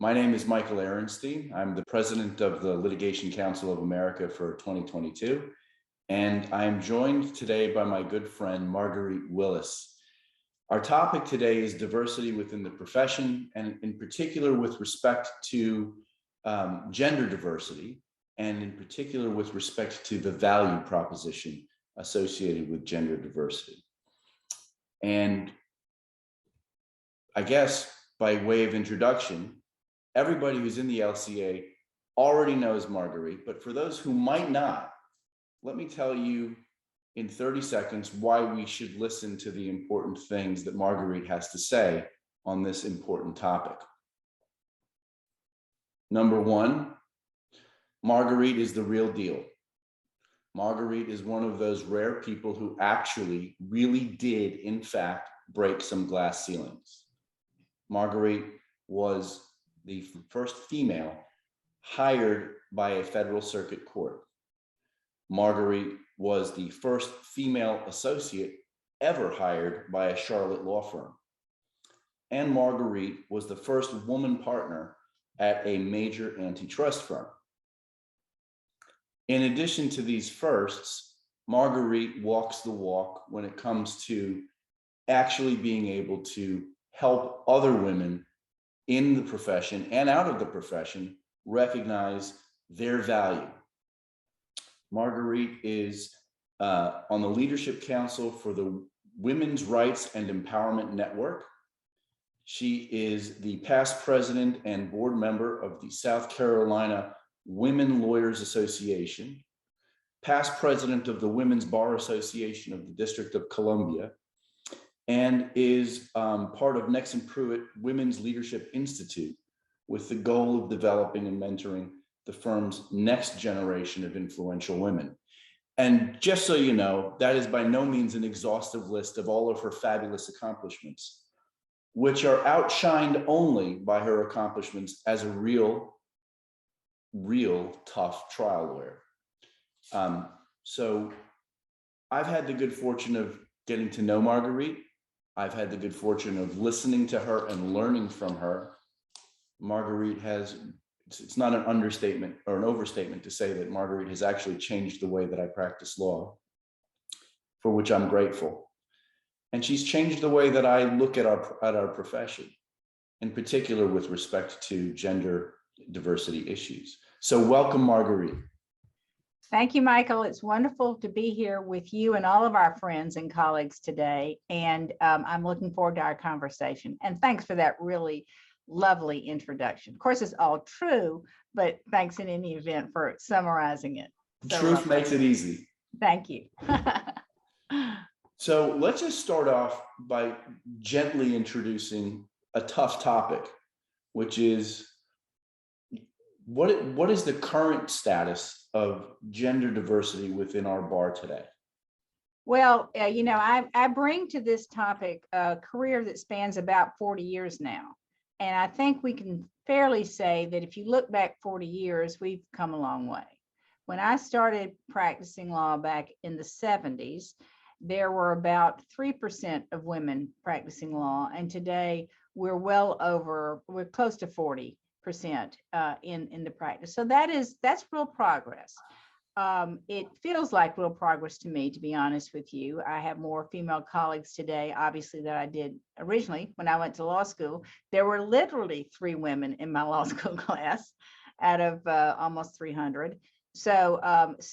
My name is Michael Ehrenstein. I'm the president of the Litigation Council of America for 2022, and I'm joined today by my good friend, Marguerite Willis. Our topic today is diversity within the profession, and in particular with respect to gender diversity, and in particular with respect to the value proposition associated with gender diversity. And I guess by way of introduction, everybody who's in the LCA already knows Marguerite, but for those who might not, let me tell you in 30 seconds why we should listen to the important things that Marguerite has to say on this important topic. Number one, Marguerite is the real deal. Marguerite is one of those rare people who actually really did, in fact, break some glass ceilings. Marguerite was the first female hired by a federal circuit court. Marguerite was the first female associate ever hired by a Charlotte law firm. And Marguerite was the first woman partner at a major antitrust firm. In addition to these firsts, Marguerite walks the walk when it comes to actually being able to help other women in the profession and out of the profession recognize their value. Marguerite is on the Leadership Council for the Women's Rights and Empowerment Network. She is the past president and board member of the South Carolina Women Lawyers Association, past president of the Women's Bar Association of the District of Columbia, and is part of Nexon Pruitt Women's Leadership Institute with the goal of developing and mentoring the firm's next generation of influential women. And just so you know, that is by no means an exhaustive list of all of her fabulous accomplishments, which are outshined only by her accomplishments as a real tough trial lawyer. So I've had the good fortune of getting to know Marguerite. I've had the good fortune of listening to her and learning from her. Marguerite has, it's not an understatement or an overstatement to say that Marguerite has actually changed the way that I practice law, for which I'm grateful. And she's changed the way that I look at our profession, in particular with respect to gender diversity issues. So welcome, Marguerite. Thank you, Michael. It's wonderful to be here with you and all of our friends and colleagues today. And I'm looking forward to our conversation. And thanks for that really lovely introduction. Of course, it's all true, but thanks in any event for summarizing it. So Truth lovely. makes it easy. Thank you. So let's just start off by gently introducing a tough topic, which is what is the current status of gender diversity within our bar today? Well, you know, I bring to this topic a career that spans about 40 years now. And I think we can fairly say that if you look back 40 years, we've come a long way. When I started practicing law back in the 70s, there were about 3% of women practicing law. And today we're we're close to 40% in the practice. So that's real progress. It feels like real progress to me, to be honest with you. I have more female colleagues today, obviously, than I did originally when I went to law school. There were literally 3 women in my law school class out of almost 300. So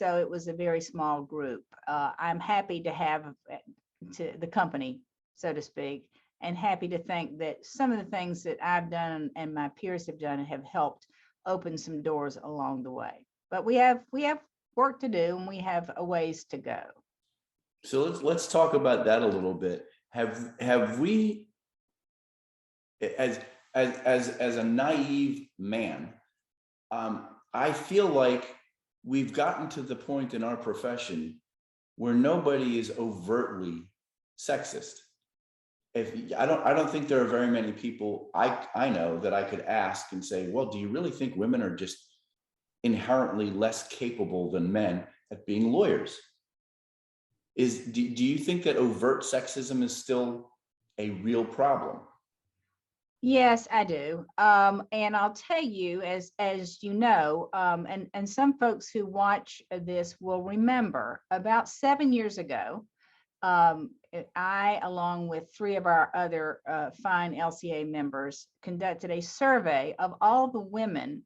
it was a very small group. I'm happy to have the company, so to speak, and happy to think that some of the things that I've done and my peers have done have helped open some doors along the way. But we have work to do, and we have a ways to go. So let's talk about that a little bit. Have we, as a naive man, I feel like we've gotten to the point in our profession where nobody is overtly sexist. I don't think there are very many people I know that I could ask and say, well, do you really think women are just inherently less capable than men at being lawyers? Do you think that overt sexism is still a real problem? Yes, I do. And I'll tell you, as you know, and some folks who watch this will remember about 7 years ago, I, along with three of our other fine LCA members, conducted a survey of all the women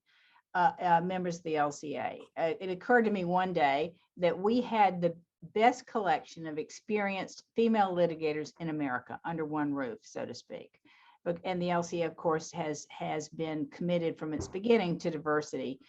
members of the LCA. It occurred to me one day that we had the best collection of experienced female litigators in America under one roof, so to speak. And the LCA, of course, has been committed from its beginning to diversity,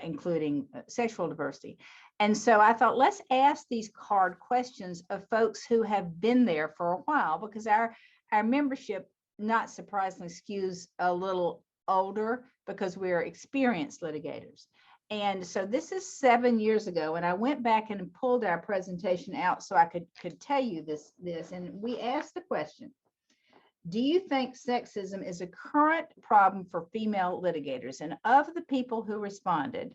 including sexual diversity. And so I thought, let's ask these hard questions of folks who have been there for a while, because our membership, not surprisingly, skews a little older because we're experienced litigators. And so this is 7 years ago, and I went back and pulled our presentation out so I could tell you this, and we asked the question: do you think sexism is a current problem for female litigators? And of the people who responded,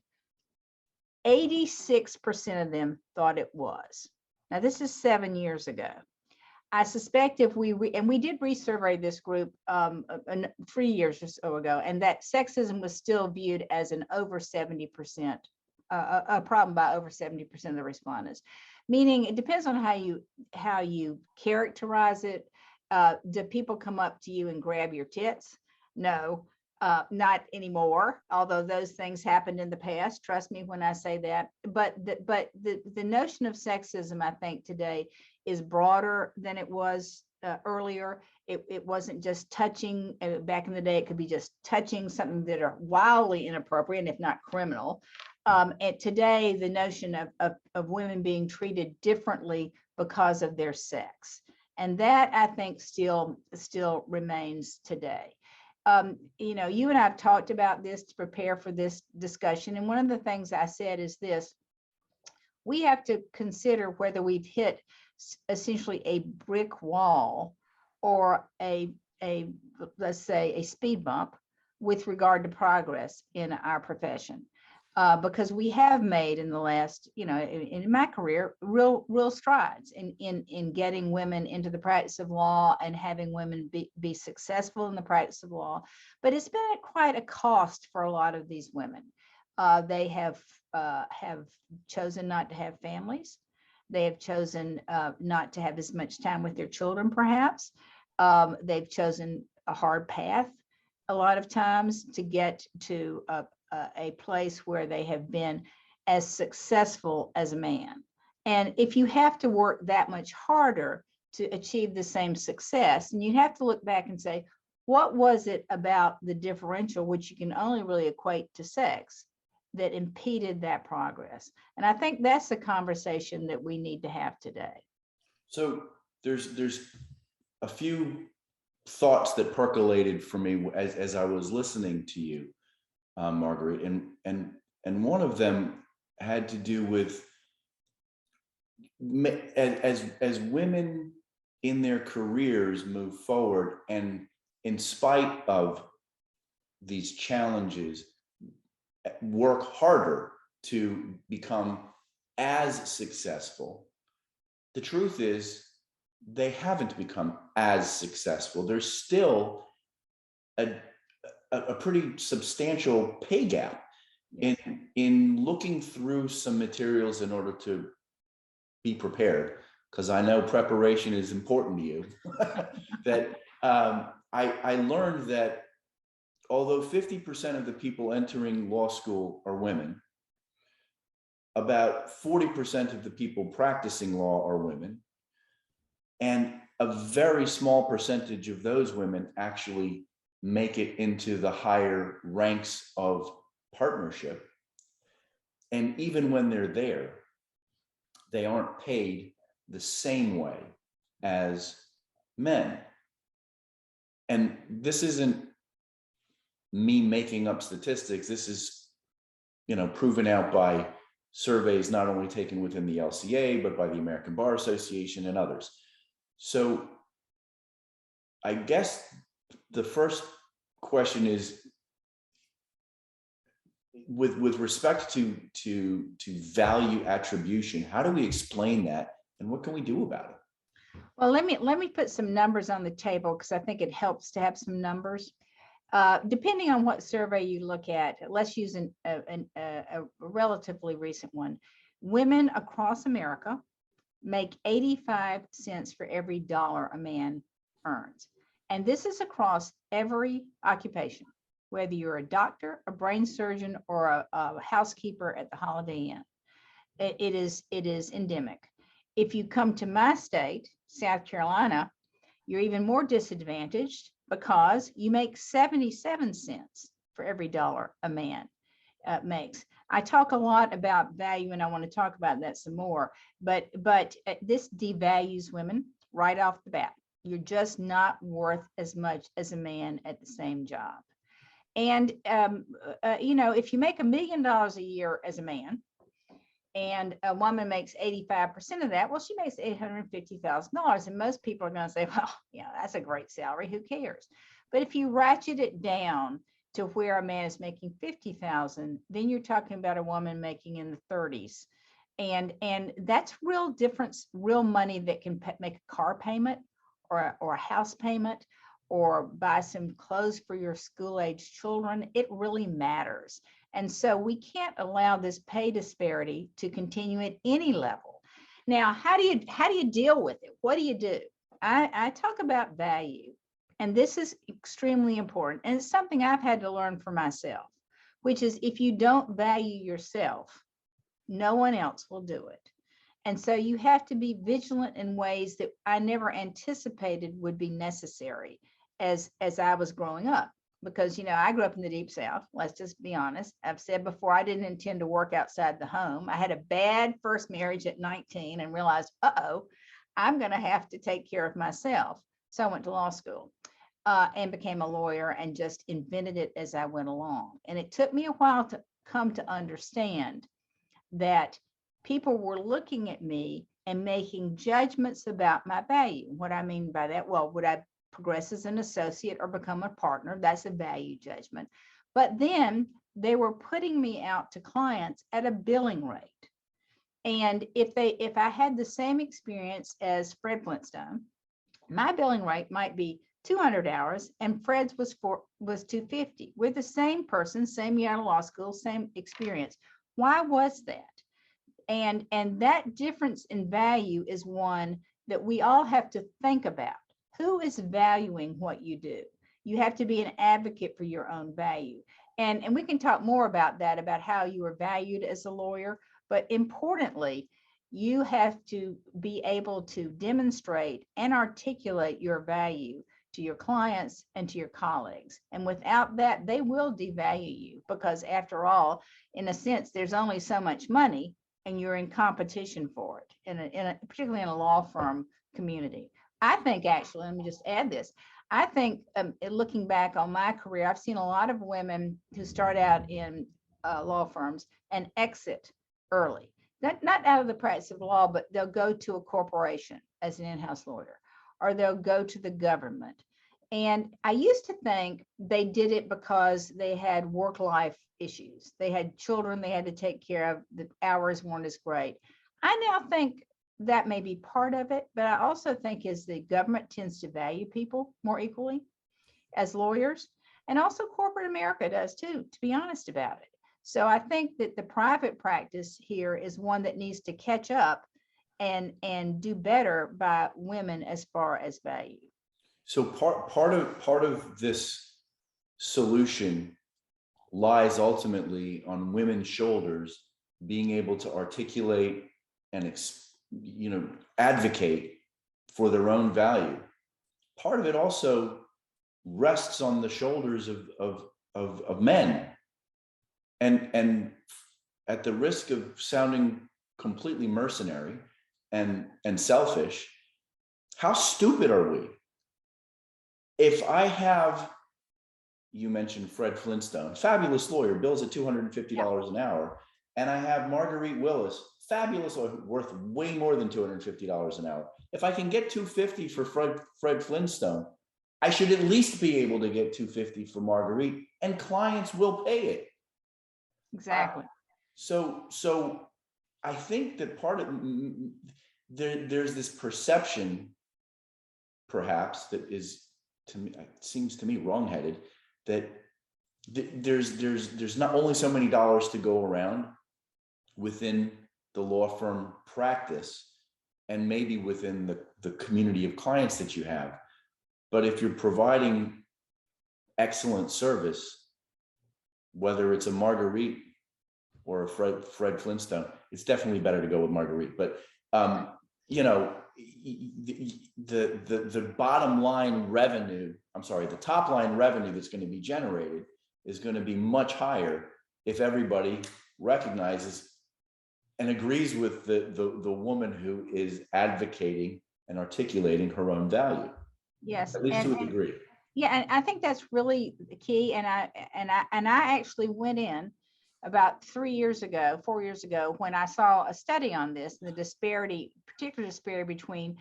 86% of them thought it was. Now, this is 7 years ago. I suspect if we did resurvey this group 3 years or so ago, and that sexism was still viewed as an over 70%, a problem by over 70% of the respondents. Meaning, it depends on how you characterize it. Do people come up to you and grab your tits? No, not anymore, although those things happened in the past. Trust me when I say that. But the notion of sexism, I think, today is broader than it was earlier. It wasn't just touching. Back in the day, it could be just touching something that are wildly inappropriate, if not criminal. And today, the notion of women being treated differently because of their sex. And that, I think, still remains today. You know, you and I have talked about this to prepare for this discussion. And one of the things I said is this: we have to consider whether we've hit essentially a brick wall or let's say a speed bump with regard to progress in our profession. Because we have made in the last, you know, in my career, real strides in getting women into the practice of law and having women be successful in the practice of law. But it's been at quite a cost for a lot of these women. They have chosen not to have families. They have chosen not to have as much time with their children, perhaps. They've chosen a hard path a lot of times to get to a place where they have been as successful as a man. And if you have to work that much harder to achieve the same success, and you have to look back and say, what was it about the differential, which you can only really equate to sex, that impeded that progress? And I think that's the conversation that we need to have today. So there's a few thoughts that percolated for me as I was listening to you, Marguerite, and one of them had to do with as women in their careers move forward, and in spite of these challenges, work harder to become as successful. The truth is, they haven't become as successful. There's still a pretty substantial pay gap. In looking through some materials in order to be prepared, because I know preparation is important to you, that I learned that although 50% of the people entering law school are women, about 40% of the people practicing law are women, and a very small percentage of those women actually make it into the higher ranks of partnership. And even when they're there, they aren't paid the same way as men. And this isn't me making up statistics. This is, proven out by surveys not only taken within the LCA, but by the American Bar Association and others. So I guess the first question is, with respect to value attribution, how do we explain that, and what can we do about it? Well, let me put some numbers on the table, because I think it helps to have some numbers. Depending on what survey you look at, let's use a relatively recent one. Women across America make 85 cents for every dollar a man earns. And this is across every occupation, whether you're a doctor, a brain surgeon, or a housekeeper at the Holiday Inn. It is endemic. If you come to my state, South Carolina, you're even more disadvantaged because you make 77 cents for every dollar a man makes. I talk a lot about value, and I want to talk about that some more, but this devalues women right off the bat. You're just not worth as much as a man at the same job. And, if you make $1 million a year as a man, and a woman makes 85% of that, well, she makes $850,000. And most people are going to say, well, that's a great salary. Who cares? But if you ratchet it down to where a man is making 50,000, then you're talking about a woman making in the 30s. And that's real difference, real money that can make a car payment or a house payment or buy some clothes for your school-age children. It really matters. And so we can't allow this pay disparity to continue at any level. Now, how do you deal with it? What do you do? I talk about value, and this is extremely important. And it's something I've had to learn for myself, which is if you don't value yourself, no one else will do it. And so you have to be vigilant in ways that I never anticipated would be necessary as I was growing up. Because, I grew up in the Deep South. Let's just be honest. I've said before, I didn't intend to work outside the home. I had a bad first marriage at 19 and realized, I'm going to have to take care of myself. So I went to law school and became a lawyer and just invented it as I went along. And it took me a while to come to understand that people were looking at me and making judgments about my value. What I mean by that, well, would I progress as an associate or become a partner? That's a value judgment. But then they were putting me out to clients at a billing rate. And if I had the same experience as Fred Flintstone, my billing rate might be 200 hours and Fred's was 250. We're the same person, same year out of law school, same experience. Why was that? And that difference in value is one that we all have to think about. Who is valuing what you do? You have to be an advocate for your own value. And we can talk more about that, about how you are valued as a lawyer. But importantly, you have to be able to demonstrate and articulate your value to your clients and to your colleagues. And without that, they will devalue you because after all, in a sense, there's only so much money and you're in competition for it, particularly in a law firm community. I think actually, let me just add this. I think looking back on my career, I've seen a lot of women who start out in law firms and exit early. Not out of the practice of law, but they'll go to a corporation as an in-house lawyer, or they'll go to the government. And I used to think they did it because they had work-life issues. They had children they had to take care of. The hours weren't as great. I now think that may be part of it, but I also think as the government tends to value people more equally as lawyers, and also corporate America does too, to be honest about it. So I think that the private practice here is one that needs to catch up and do better by women as far as value. So part of this solution lies ultimately on women's shoulders, being able to articulate and advocate for their own value. Part of it also rests on the shoulders of men. And at the risk of sounding completely mercenary and selfish, how stupid are we? If I have, you mentioned Fred Flintstone, fabulous lawyer, bills at $250 an hour, and I have Marguerite Willis, fabulous lawyer, worth way more than $250 an hour. If I can get $250 for Fred Flintstone, I should at least be able to get $250 for Marguerite, and clients will pay it. Exactly. So I think that part of there's this perception, perhaps, that is, to me, it seems to me wrongheaded, that there's not only so many dollars to go around within the law firm practice and maybe within the community of clients that you have, but if you're providing excellent service, whether it's a Marguerite or a Fred Flintstone, it's definitely better to go with Marguerite. But you know, the bottom line revenue, I'm sorry, the top line revenue that's going to be generated is going to be much higher if everybody recognizes and agrees with the woman who is advocating and articulating her own value. Yes, At least to a degree. yeah, and I think that's really the key. And I actually went in about 4 years ago, when I saw a study on this, and the disparity, particular disparity between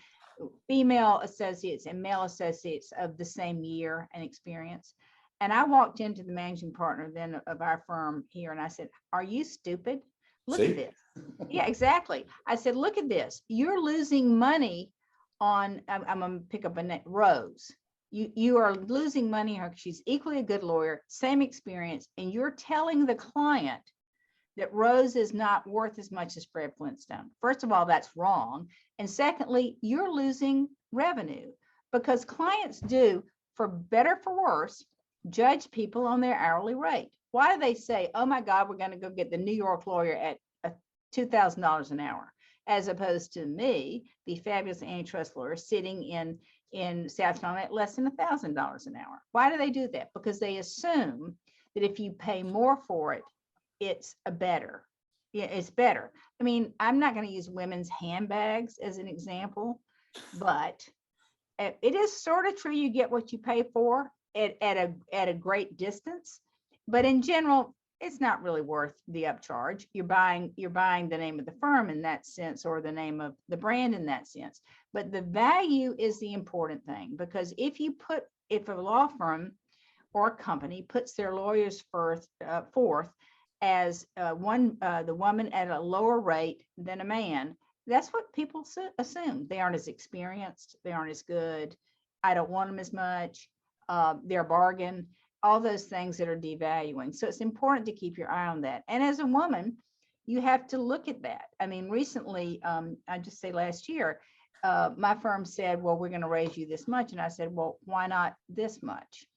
female associates and male associates of the same year and experience. And I walked into the managing partner then of our firm here, and I said, "Are you stupid? Look at this." Yeah, exactly. I said, "Look at this. You're losing money on," I'm going to pick up a name, Rose. You are losing money. She's equally a good lawyer, same experience, and you're telling the client that Rose is not worth as much as Fred Flintstone. First of all, that's wrong. And secondly, you're losing revenue, because clients do, for better for worse, judge people on their hourly rate. Why do they say, "Oh my God, we're going to go get the New York lawyer at $2,000 an hour," as opposed to me, the fabulous antitrust lawyer sitting in South Carolina at less than $1,000 an hour? Why do they do that? Because they assume that if you pay more for it, it's better. Yeah, it's better. I mean, I'm not going to use women's handbags as an example, but it is sort of true. You get what you pay for at a great distance, but in general, it's not really worth the upcharge. You're buying the name of the firm in that sense, or the name of the brand in that sense. But the value is the important thing, because if a law firm or a company puts their lawyers forth as the woman at a lower rate than a man, that's what people assume. They aren't as experienced, they aren't as good, I don't want them as much, they're a bargain, all those things that are devaluing. So it's important to keep your eye on that. And as a woman, you have to look at that. I mean, recently, I just say last year, my firm said, "Well, we're going to raise you this much." And I said, "Well, why not this much?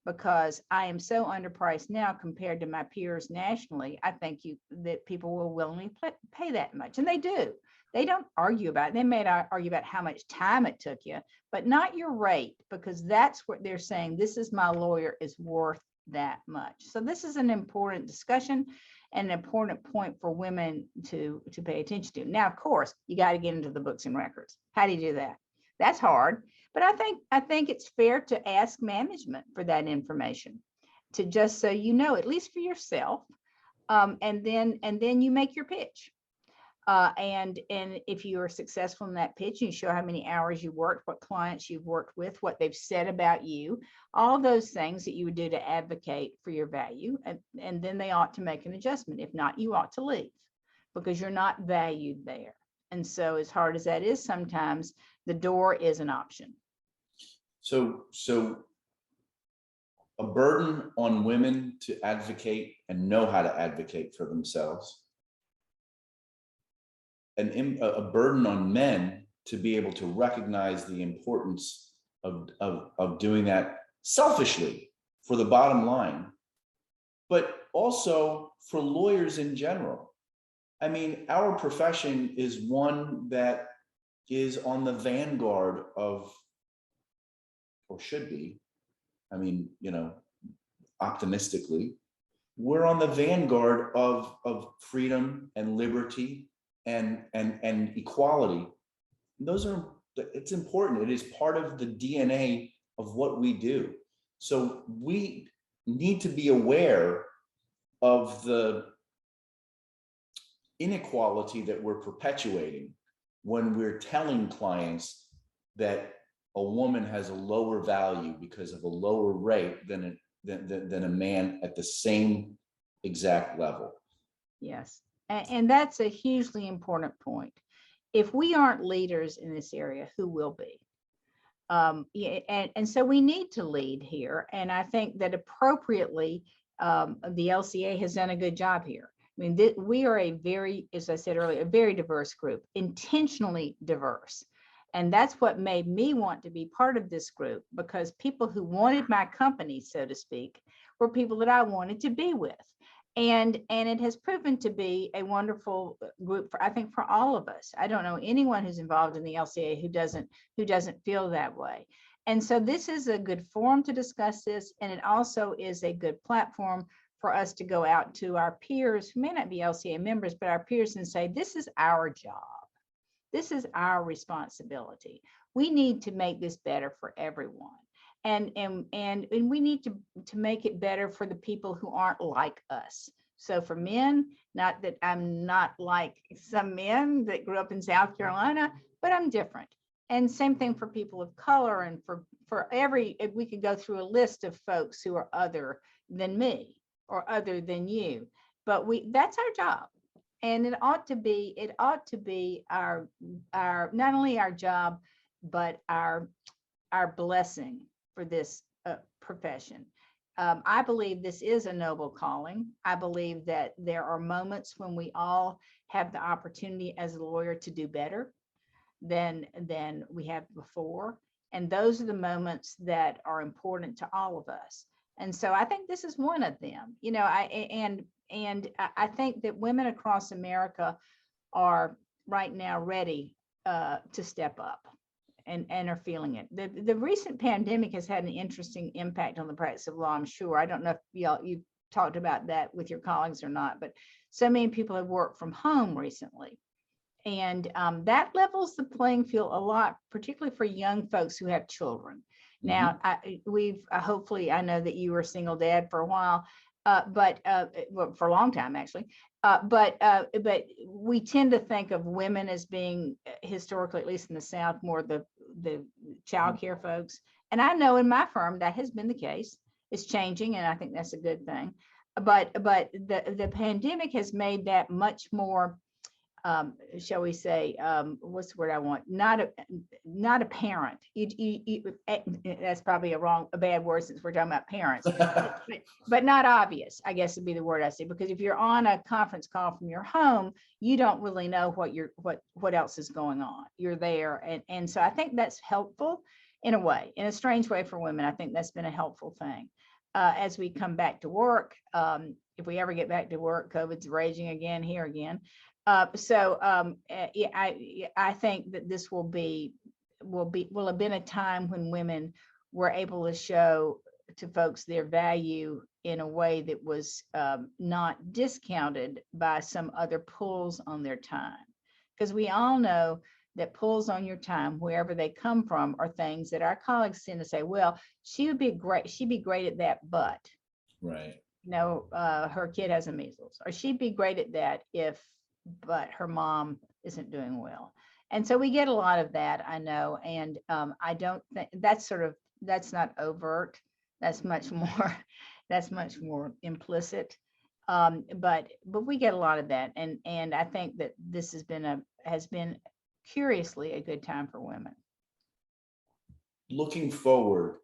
Because I am so underpriced now compared to my peers nationally. I think that people will willingly pay that much." And they do. They don't argue about it. They may argue about how much time it took you, but not your rate, because that's what they're saying. This is my lawyer is worth that much. So this is an important discussion and an important point for women to pay attention to. Now, of course, you got to get into the books and records. How do you do that? That's hard, but I think it's fair to ask management for that information, to just so you know, at least for yourself, and then you make your pitch. And if you are successful in that pitch, you show how many hours you worked, what clients you've worked with, what they've said about you, all those things that you would do to advocate for your value. And then they ought to make an adjustment. If not, you ought to leave, because you're not valued there. And so, as hard as that is, sometimes the door is an option. So a burden on women to advocate and know how to advocate for themselves, and a burden on men to be able to recognize the importance of doing that selfishly for the bottom line, but also for lawyers in general. I mean, our profession is one that is on the vanguard of, or should be, I mean, you know, optimistically, we're on the vanguard of freedom and liberty and equality. It's important. It is part of the DNA of what we do. So we need to be aware of the inequality that we're perpetuating when we're telling clients that a woman has a lower value because of a lower rate than a man at the same exact level. Yes. And that's a hugely important point. If we aren't leaders in this area, who will be? And so we need to lead here. And I think that appropriately, the LCA has done a good job here. I mean, we are a very, as I said earlier, a very diverse group, intentionally diverse. And that's what made me want to be part of this group, because people who wanted my company, so to speak, were people that I wanted to be with. And it has proven to be a wonderful group for, I think, for all of us. I don't know anyone who's involved in the LCA who doesn't feel that way. And so this is a good forum to discuss this, and it also is a good platform for us to go out to our peers who may not be LCA members, but our peers, and say, this is our job. This is our responsibility. We need to make this better for everyone. And we need to make it better for the people who aren't like us. So for men, not that I'm not like some men that grew up in South Carolina, but I'm different. And same thing for people of color, and if we could go through a list of folks who are other than me or other than you, but that's our job. And it ought to be our not only our job, but our blessing for this profession. I believe this is a noble calling. I believe that there are moments when we all have the opportunity as a lawyer to do better than we have before. And those are the moments that are important to all of us. And so I think this is one of them. You know, I think that women across America are right now ready to step up. And are feeling it. The recent pandemic has had an interesting impact on the practice of law, I'm sure. I don't know if you've talked about that with your colleagues or not, but so many people have worked from home recently. And that levels the playing field a lot, particularly for young folks who have children. Now, hopefully, I know that you were a single dad for a while, but for a long time, actually. But we tend to think of women as being historically, at least in the South, more the child care folks. And I know in my firm that has been the case. It's changing, and I think that's a good thing. But the pandemic has made that much more, shall we say, what's the word I want? Not apparent. That's probably a bad word since we're talking about parents, but not obvious, I guess would be the word I say, because if you're on a conference call from your home, you don't really know what else is going on. You're there. And so I think that's helpful in a way, in a strange way for women. I think that's been a helpful thing. As we come back to work, if we ever get back to work, COVID's raging again, here again. I think that this will have been a time when women were able to show to folks their value in a way that was not discounted by some other pulls on their time. Because we all know that pulls on your time, wherever they come from, are things that our colleagues tend to say, well, she'd be great at that, but right. Her kid has a measles, or she'd be great at that but her mom isn't doing well. And so we get a lot of that, I know. And I don't think that's not overt. That's much more implicit. But we get a lot of that. And I think that this has been curiously a good time for women. Looking forward,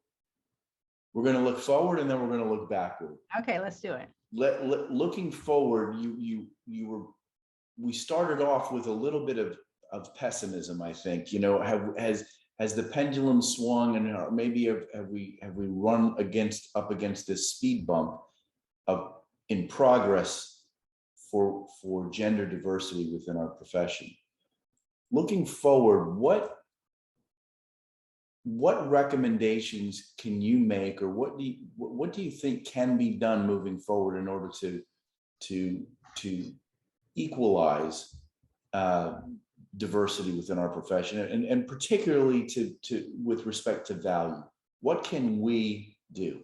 we're going to look forward, and then we're going to look backward. Okay, let's do it. Looking forward, we started off with a little bit of pessimism, I think. Has the pendulum swung, and maybe have we run up against this speed bump in progress for gender diversity within our profession? Looking forward, what recommendations can you make, or what do you think can be done moving forward in order to equalize diversity within our profession, and particularly with respect to value? What can we do?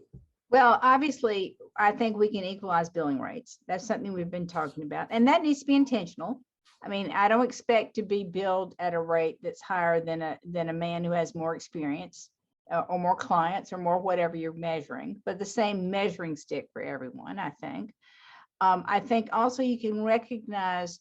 Well, obviously, I think we can equalize billing rates. That's something we've been talking about, and that needs to be intentional. I mean, I don't expect to be billed at a rate that's higher than a man who has more experience or more clients or more whatever you're measuring, but the same measuring stick for everyone, I think. I think also you can recognize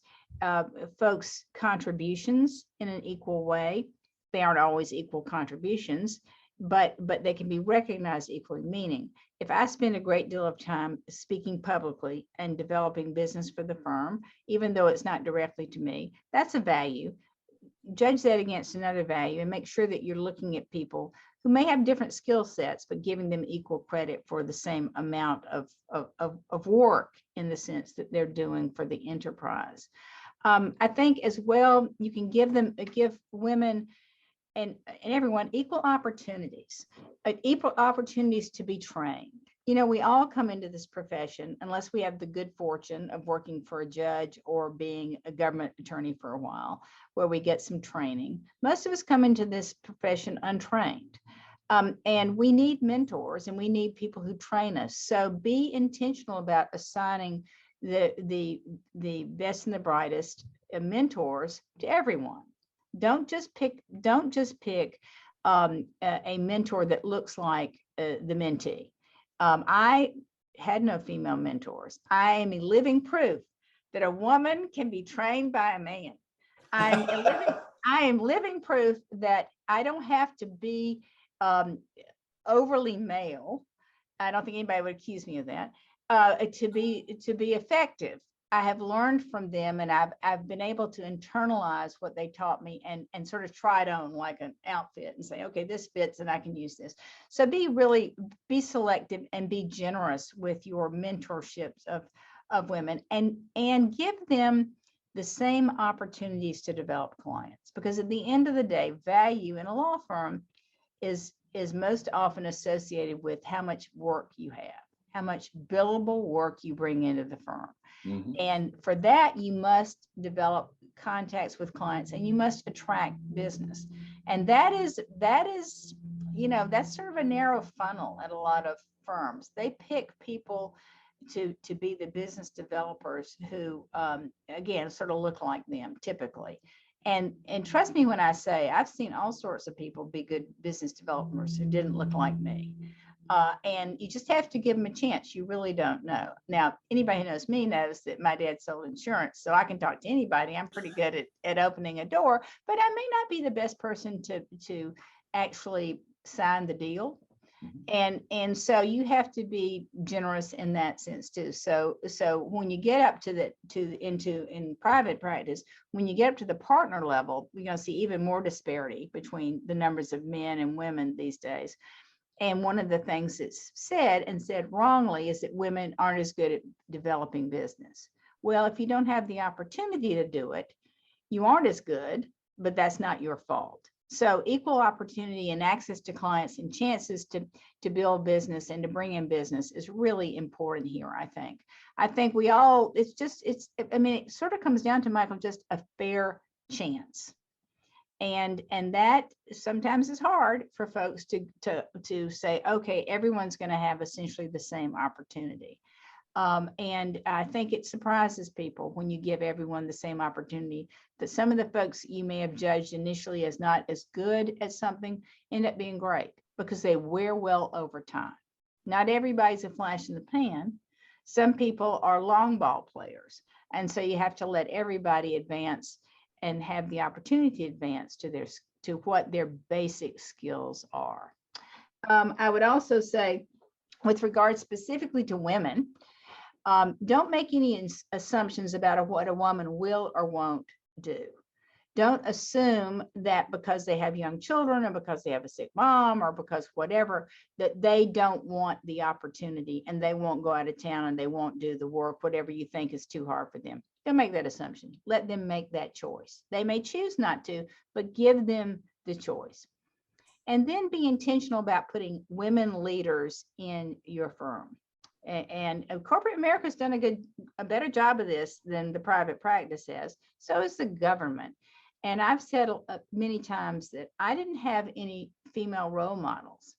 folks' contributions in an equal way. they aren't always equal contributions, but they can be recognized equally. Meaning, if I spend a great deal of time speaking publicly and developing business for the firm, even though it's not directly to me, that's a value. Judge that against another value and make sure that you're looking at people who may have different skill sets, but giving them equal credit for the same amount of work in the sense that they're doing for the enterprise. I think as well, you can give women and everyone equal opportunities to be trained. You know, we all come into this profession, unless we have the good fortune of working for a judge or being a government attorney for a while, where we get some training. Most of us come into this profession untrained. And we need mentors and we need people who train us. So be intentional about assigning the best and the brightest mentors to everyone. Don't just pick a mentor that looks like the mentee. I had no female mentors. I am a living proof that a woman can be trained by a man. I am living proof that I don't have to be overly male. I don't think anybody would accuse me of that. To be effective. I have learned from them, and I've been able to internalize what they taught me and sort of try it on like an outfit and say, okay, this fits and I can use this. So be selective and be generous with your mentorships of women and give them the same opportunities to develop clients, because at the end of the day, value in a law firm is most often associated with how much work you have, how much billable work you bring into the firm. Mm-hmm. And for that, you must develop contacts with clients and you must attract business. And that is, you know, that's sort of a narrow funnel at a lot of firms. They pick people to be the business developers who, again, sort of look like them typically. And trust me when I say I've seen all sorts of people be good business developers who didn't look like me. And you just have to give them a chance. You really don't know. Now, anybody who knows me knows that my dad sold insurance, so I can talk to anybody. I'm pretty good at opening a door, but I may not be the best person to actually sign the deal. And so you have to be generous in that sense too. So when you get up in private practice, when you get up to the partner level, you're going to see even more disparity between the numbers of men and women these days. And one of the things that's said wrongly is that women aren't as good at developing business. Well, if you don't have the opportunity to do it, you aren't as good, but that's not your fault. So equal opportunity and access to clients and chances to build business and to bring in business is really important here, I think. I think we all, it sort of comes down to, Michael, just a fair chance. And that sometimes is hard for folks to say, okay, everyone's going to have essentially the same opportunity. And I think it surprises people when you give everyone the same opportunity, that some of the folks you may have judged initially as not as good at something end up being great because they wear well over time. Not everybody's a flash in the pan. Some people are long ball players. And so you have to let everybody advance and have the opportunity to advance to what their basic skills are. I would also say, with regard specifically to women, don't make any assumptions about what a woman will or won't do. Don't assume that because they have young children or because they have a sick mom or because whatever, that they don't want the opportunity and they won't go out of town and they won't do the work, whatever you think is too hard for them. Don't make that assumption. Let them make that choice. They may choose not to, but give them the choice. And then be intentional about putting women leaders in your firm. And corporate America has done a better job of this than the private practice has. So is the government. And I've said many times that I didn't have any female role models.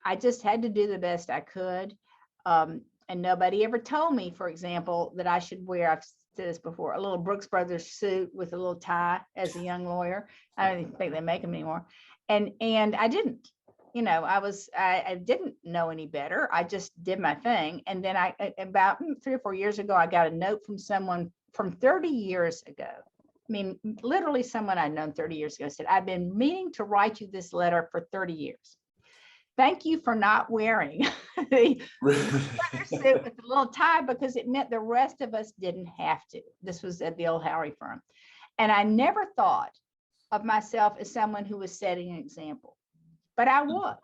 I just had to do the best I could. And nobody ever told me, for example, that I should wear, I've said this before, a little Brooks Brothers suit with a little tie as a young lawyer. I don't even think they make them anymore. And I didn't. You know, I didn't know any better. I just did my thing. And then about 3 or 4 years ago, I got a note from someone from 30 years ago mean, literally someone I'd known 30 years ago said, I've been meaning to write you this letter for 30 years. Thank you for not wearing the suit with a little tie, because it meant the rest of us didn't have to. This was at the old Howery firm. And I never thought of myself as someone who was setting an example, but I was.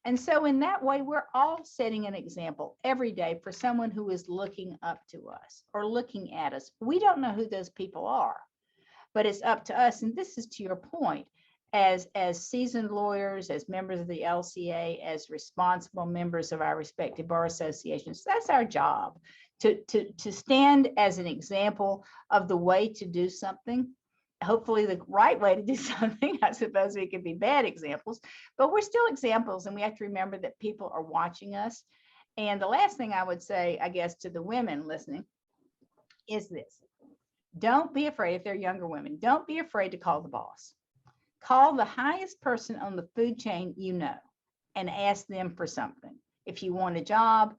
And so in that way, we're all setting an example every day for someone who is looking up to us or looking at us. We don't know who those people are, but it's up to us. And this is to your point, as seasoned lawyers, as members of the LCA, as responsible members of our respective bar associations. That's our job, to stand as an example of the way to do something. Hopefully the right way to do something. I suppose we could be bad examples, but we're still examples, and we have to remember that people are watching us. And the last thing I would say, I guess, to the women listening is this: don't be afraid. If they're younger women, don't be afraid to call the boss. Call the highest person on the food chain you know and ask them for something. If you want a job,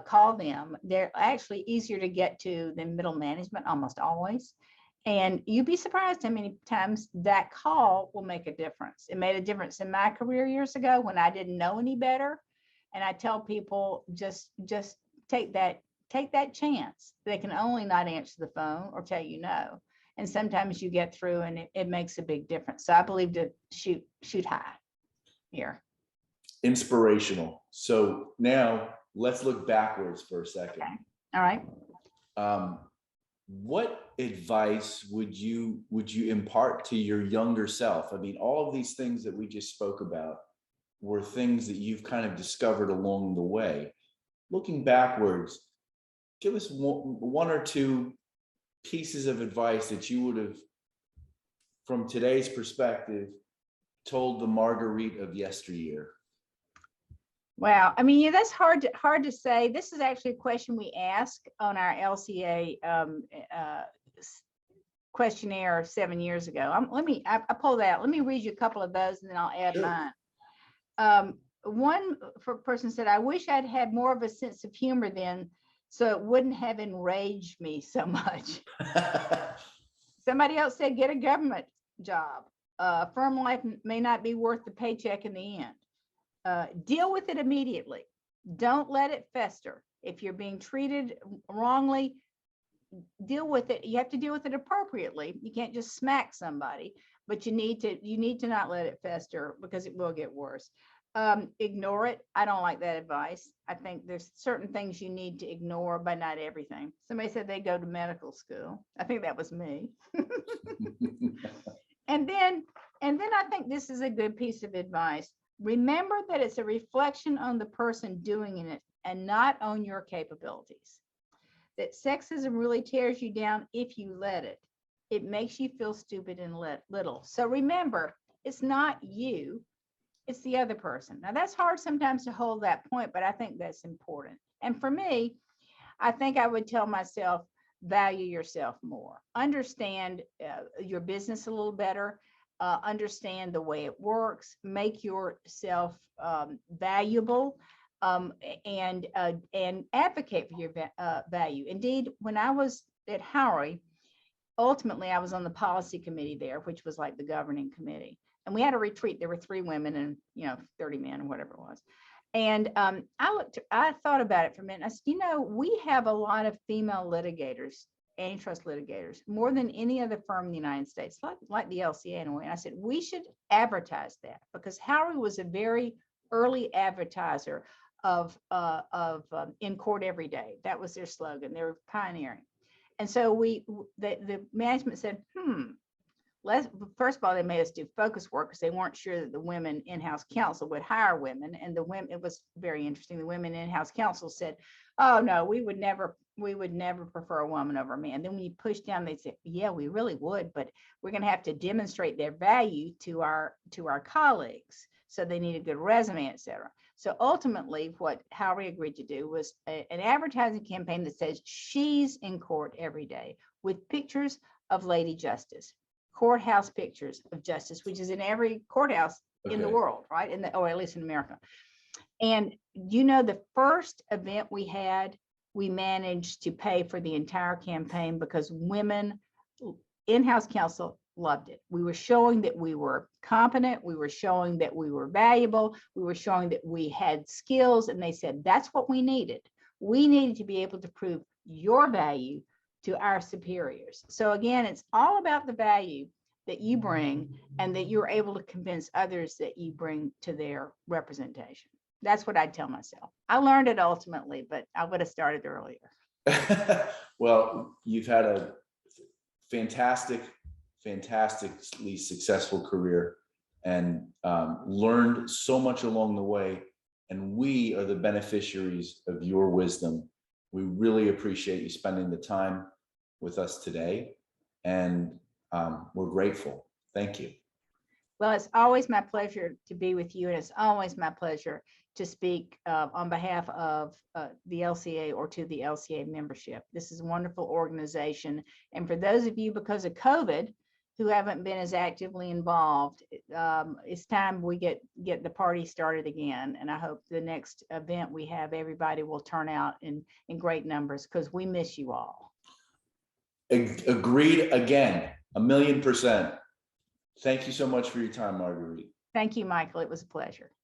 call them. They're actually easier to get to than middle management, almost always. And you'd be surprised how many times that call will make a difference. It made a difference in my career years ago when I didn't know any better. And I tell people, just take that chance. They can only not answer the phone or tell you no. And sometimes you get through, and it makes a big difference. So I believe to shoot high here. Inspirational. So now let's look backwards for a second. Okay. All right. What advice would you impart to your younger self? I mean, all of these things that we just spoke about were things that you've kind of discovered along the way. Looking backwards, give us one or two pieces of advice that you would have, from today's perspective, told the Marguerite of yesteryear. Wow. I mean, yeah, that's hard to say. This is actually a question we ask on our LCA questionnaire 7 years ago. I pulled that out. Let me read you a couple of those, and then I'll add mine. One person said, I wish I'd had more of a sense of humor then, so it wouldn't have enraged me so much. Somebody else said, get a government job. Firm life may not be worth the paycheck in the end. Deal with it immediately. Don't let it fester. If you're being treated wrongly, deal with it. You have to deal with it appropriately. You can't just smack somebody, but you need to not let it fester, because it will get worse. Ignore it. I don't like that advice. I think there's certain things you need to ignore, but not everything. Somebody said they go to medical school. I think that was me. And then I think this is a good piece of advice. Remember that it's a reflection on the person doing it and not on your capabilities. That sexism really tears you down if you let it. It makes you feel stupid and little. So remember, it's not you, it's the other person. Now that's hard sometimes to hold that point, but I think that's important. And for me, I think I would tell myself, value yourself more. Understand your business a little better. Understand the way it works, make yourself valuable, and advocate for your value. Indeed, when I was at Howery, ultimately I was on the policy committee there, which was like the governing committee. And we had a retreat. There were 3 women and 30 men or whatever it was. And I thought about it for a minute. I said, we have a lot of female litigators, antitrust litigators, more than any other firm in the United States, like the LCA in a way. And I said, we should advertise that, because Howery was a very early advertiser of in court every day. That was their slogan. They were pioneering. And so the management said, first of all, they made us do focus work because they weren't sure that the women in-house counsel would hire women. And the women, it was very interesting. The women in-house counsel said, oh no, we would never prefer a woman over a man. Then when you push down, they say, yeah, we really would, but we're going to have to demonstrate their value to our colleagues. So they need a good resume, et cetera. So ultimately, what Howery agreed to do was an advertising campaign that says she's in court every day, with pictures of Lady Justice, courthouse pictures of justice, which is in every courthouse in the world, right? Or at least in America. And the first event we had, we managed to pay for the entire campaign because women in-house counsel loved it. We were showing that we were competent. We were showing that we were valuable. We were showing that we had skills. And they said, that's what we needed. We needed to be able to prove your value to our superiors. So again, it's all about the value that you bring and that you're able to convince others that you bring to their representation. That's what I tell myself. I learned it ultimately, but I would have started earlier. Well, you've had a fantastically successful career and learned so much along the way. And we are the beneficiaries of your wisdom. We really appreciate you spending the time with us today. And we're grateful. Thank you. Well, it's always my pleasure to be with you. And it's always my pleasure to speak on behalf of the LCA or to the LCA membership. This is a wonderful organization. And for those of you, because of COVID, who haven't been as actively involved, it's time we get the party started again. And I hope the next event we have, everybody will turn out in great numbers because we miss you all. Agreed again, 1,000,000%. Thank you so much for your time, Marguerite. Thank you, Michael. It was a pleasure.